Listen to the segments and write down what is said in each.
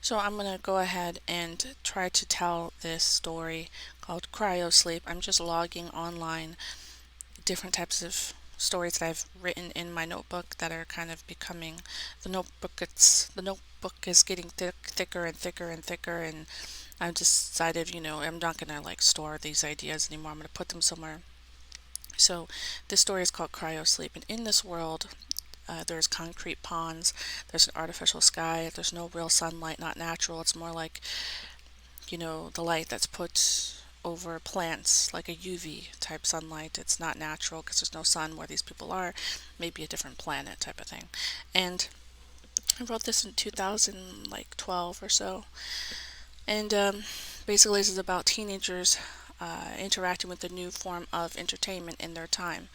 So I'm going to go ahead and try to tell this story called Cryo Sleep. I'm just logging online different types of stories that I've written in my notebook that are kind of becoming the notebook is getting thicker and thicker and thicker, and I've decided, I'm not going to like store these ideas anymore. I'm going to put them somewhere. So this story is called Cryo Sleep, and in this world there's concrete ponds, there's an artificial sky, there's no real sunlight, not natural. It's more like, the light that's put over plants, like a UV type sunlight. It's not natural because there's no sun where these people are, maybe a different planet type of thing. And I wrote this in 2012 or so. And basically, this is about teenagers interacting with a new form of entertainment in their time.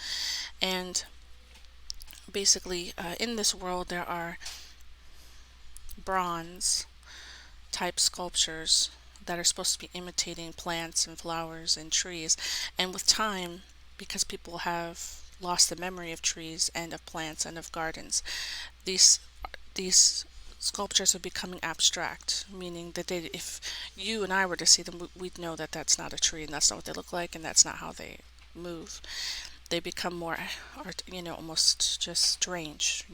And basically, in this world, there are bronze type sculptures that are supposed to be imitating plants and flowers and trees. And with time, because people have lost the memory of trees and of plants and of gardens, these these sculptures are becoming abstract, meaning that if you and I were to see them, we'd know that that's not a tree and that's not what they look like and that's not how they move. They become more art, almost just strange,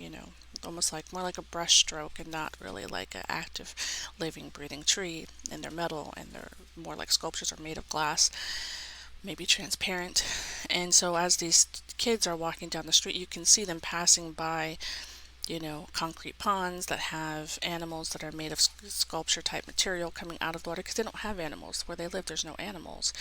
almost like more like a brush stroke and not really like an active living breathing tree. And they're metal and they're more like sculptures are made of glass, maybe transparent. And so as these kids are walking down the street, you can see them passing by, concrete ponds that have animals that are made of sculpture type material coming out of the water, because they don't have animals. Where they live, there's no animals.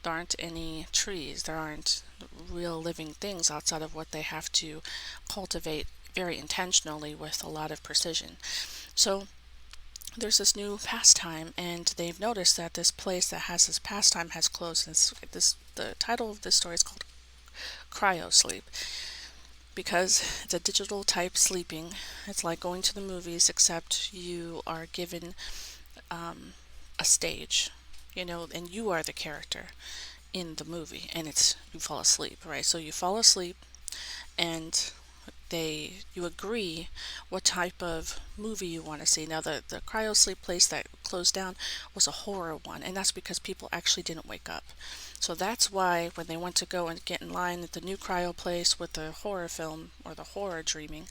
There aren't any trees. There aren't real living things outside of what they have to cultivate very intentionally with a lot of precision. So there's this new pastime, and they've noticed that this place that has this pastime has closed. And the title of this story is called Cryo Sleep, because it's a digital type sleeping. It's like going to the movies, except you are given a stage, and you are the character in the movie, and it's you fall asleep, right? So you fall asleep, and you agree what type of movie you want to see. Now the cryo sleep place that closed down was a horror one, and that's because people actually didn't wake up. So that's why when they went to go and get in line at the new cryo place with the horror film or the horror dreaming,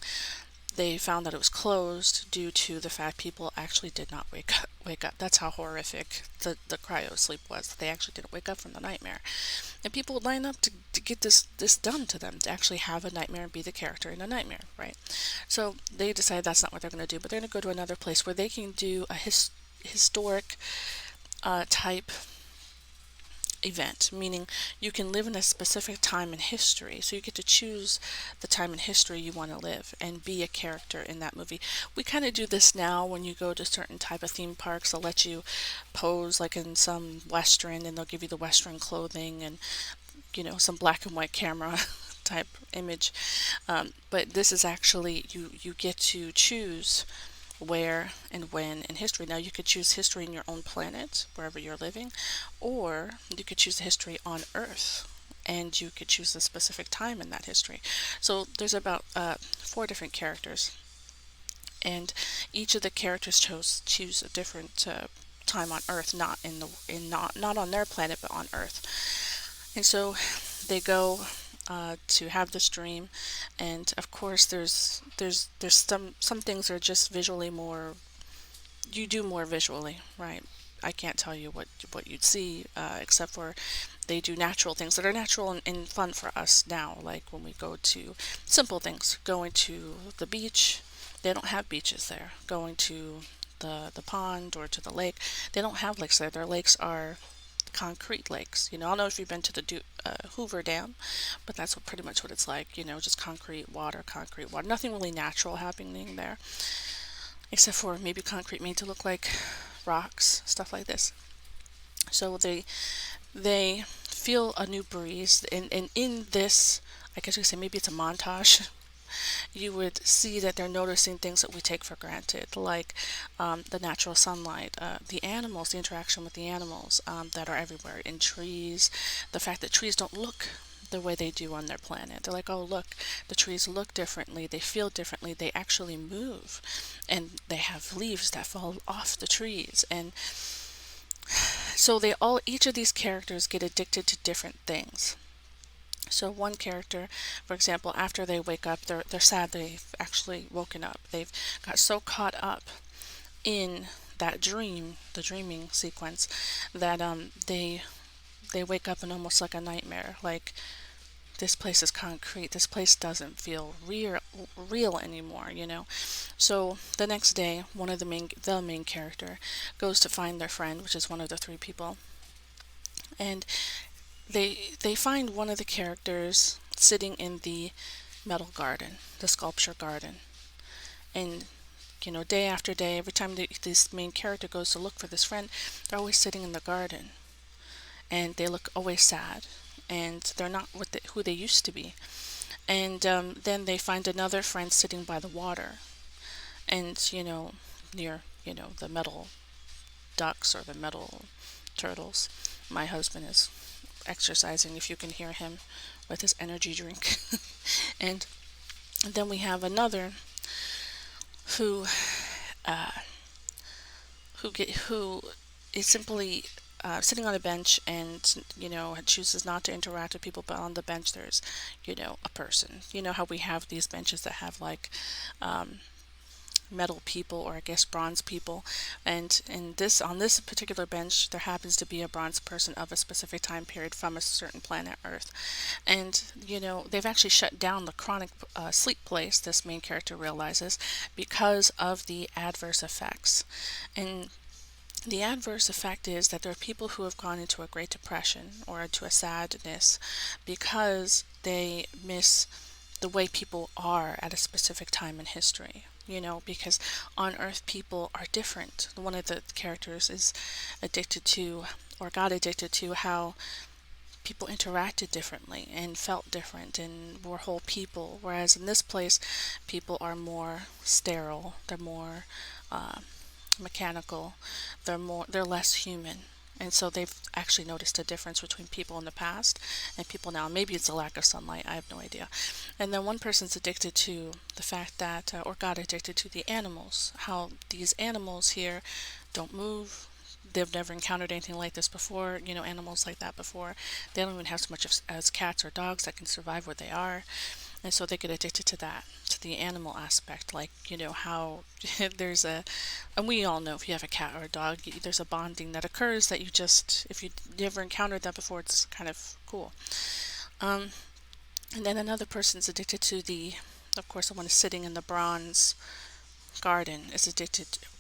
they found that it was closed due to the fact people actually did not wake up. That's how horrific the cryo sleep was. They actually didn't wake up from the nightmare. And people would line up to get this done to them, to actually have a nightmare and be the character in a nightmare, right? So they decided that's not what they're going to do, but they're going to go to another place where they can do a historic type event, meaning you can live in a specific time in history. So you get to choose the time in history you want to live and be a character in that movie. We kind of do this now when you go to certain type of theme parks. They'll let you pose like in some Western, and they'll give you the Western clothing and, some black and white camera type image. But this is actually, you get to choose where and when in history. Now, you could choose history in your own planet, wherever you're living, or you could choose the history on Earth, and you could choose a specific time in that history. So there's about four different characters, and each of the characters choose a different time on Earth, not on their planet, but on Earth. And so they go to have this dream, and of course there's some things are just visually more, you do more visually, right? I can't tell you what you'd see, except for they do natural things that are natural and fun for us now, like when we go to simple things, going to the beach. They don't have beaches there. Going to the pond or to the lake, they don't have lakes there. Their lakes are concrete lakes. I don't know if you've been to the Hoover Dam, but that's pretty much what it's like. Just concrete water. Nothing really natural happening there, except for maybe concrete made to look like rocks, stuff like this. So they feel a new breeze, and in this, I guess you could say maybe it's a montage. You would see that they're noticing things that we take for granted, like the natural sunlight, the animals, the interaction with the animals that are everywhere in trees, the fact that trees don't look the way they do on their planet. They're like, oh, look, the trees look differently, they feel differently, they actually move, and they have leaves that fall off the trees. And so each of these characters get addicted to different things. So one character, for example, after they wake up, they're sad they've actually woken up. They've got so caught up in that dream, the dreaming sequence, that they wake up in almost like a nightmare. Like, this place is concrete. This place doesn't feel real anymore, you know. So the next day, the main character goes to find their friend, which is one of the three people, and they find one of the characters sitting in the metal garden, the sculpture garden. And day after day, every time this main character goes to look for this friend, they're always sitting in the garden, and they look always sad, and they're not who they used to be. And then they find another friend sitting by the water, and near the metal ducks or the metal turtles. My husband is exercising, if you can hear him, with his energy drink. And then we have another who who is simply sitting on a bench, and chooses not to interact with people, but on the bench there's a person. You know how we have these benches that have like metal people, or I guess bronze people, and on this particular bench there happens to be a bronze person of a specific time period from a certain planet Earth. And they've actually shut down the chronic sleep place, this main character realizes, because of the adverse effects. And the adverse effect is that there are people who have gone into a Great Depression or into a sadness because they miss the way people are at a specific time in history. Because on Earth people are different. One of the characters is addicted to, or got addicted to, how people interacted differently and felt different and were whole people. Whereas in this place, people are more sterile. They're more mechanical. They're less human. And so they've actually noticed a difference between people in the past and people now. Maybe it's a lack of sunlight, I have no idea. And then one person's addicted to the fact that, or got addicted to the animals, how these animals here don't move. They've never encountered anything like this before, animals like that before. They don't even have so much as cats or dogs that can survive where they are. And so they get addicted to that, to the animal aspect, like, how and we all know if you have a cat or a dog, there's a bonding that occurs that if you never encountered that before, it's kind of cool. And then another person's addicted to of course, the one is sitting in the bronze garden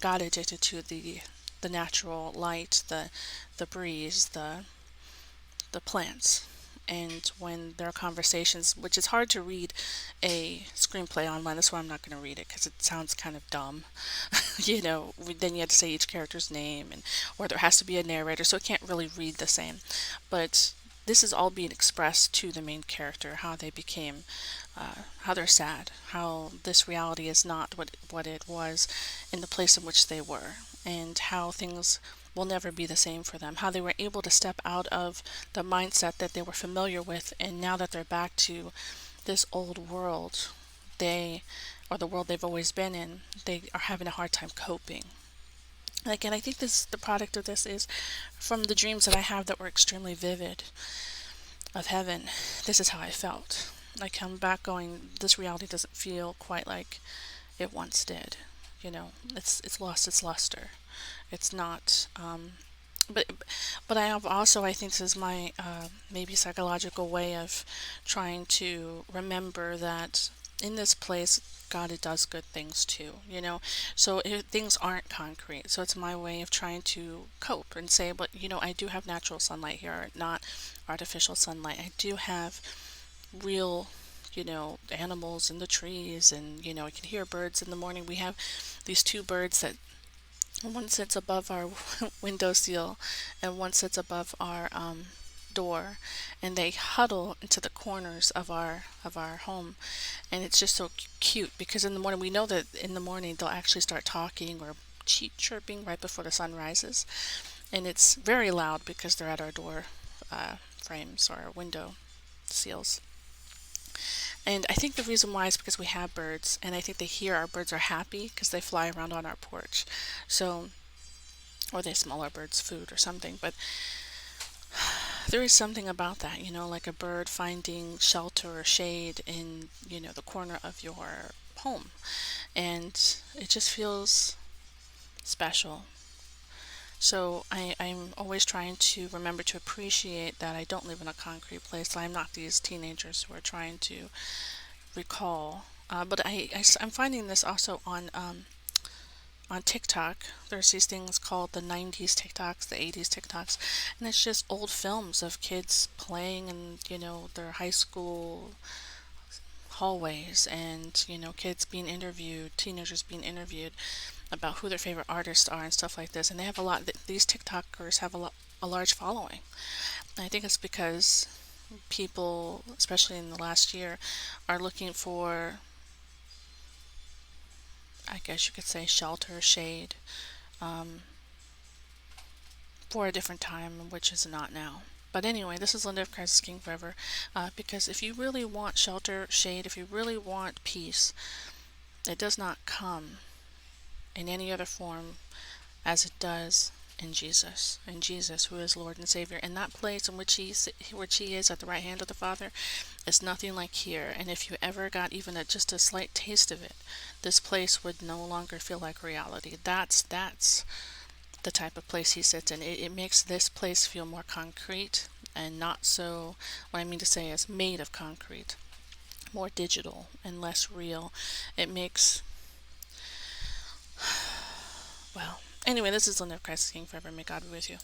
got addicted to the natural light, the breeze, the plants. And when there are conversations, which is hard to read a screenplay online, that's why I'm not going to read it, because it sounds kind of dumb. Then you have to say each character's name, or there has to be a narrator, so it can't really read the same. But this is all being expressed to the main character, how they became, how they're sad, how this reality is not what it was in the place in which they were, and how things will never be the same for them, how they were able to step out of the mindset that they were familiar with, and now that they're back to this old world, or the world they've always been in, they are having a hard time coping. And I think the product of this is from the dreams that I have that were extremely vivid of heaven. This is how I felt. I come back going, this reality doesn't feel quite like it once did. It's lost its luster. It's not, but I have also, I think this is my maybe psychological way of trying to remember that in this place, God does good things too, So things aren't concrete. So it's my way of trying to cope and say, but I do have natural sunlight here, not artificial sunlight. I do have real, animals in the trees, and I can hear birds in the morning. We have these two birds that one sits above our windowsill and one sits above our door, and they huddle into the corners of our home. And it's just so cute, because in the morning, we know that in the morning they'll actually start talking or chirping right before the sun rises, and it's very loud because they're at our door frames or our window seals. And I think the reason why is because we have birds, and I think they hear our birds are happy because they fly around on our porch. So, or they smell our birds' food or something. But there is something about that, like a bird finding shelter or shade in, the corner of your home. And it just feels special. So I'm always trying to remember to appreciate that I don't live in a concrete place. I'm not these teenagers who are trying to recall. But I'm finding this also on TikTok. There's these things called the 90s TikToks, the 80s TikToks, and it's just old films of kids playing in, their high school hallways, and, kids being interviewed, teenagers being interviewed about who their favorite artists are and stuff like this. And they have these TikTokers have a large following. And I think it's because people, especially in the last year, are looking for, I guess you could say, shelter, shade, for a different time, which is not now. But anyway, this is Linda of Christ is King Forever. Because if you really want shelter, shade, if you really want peace, it does not come in any other form as it does in Jesus, who is Lord and Savior. And that place in which he is at the right hand of the Father is nothing like here. And if you ever got even just a slight taste of it, this place would no longer feel like reality. That's the type of place he sits in. It makes this place feel more concrete and not so, what I mean to say is made of concrete, more digital and less real. It makes, well, anyway, this is Linda of Christ King Forever. May God be with you.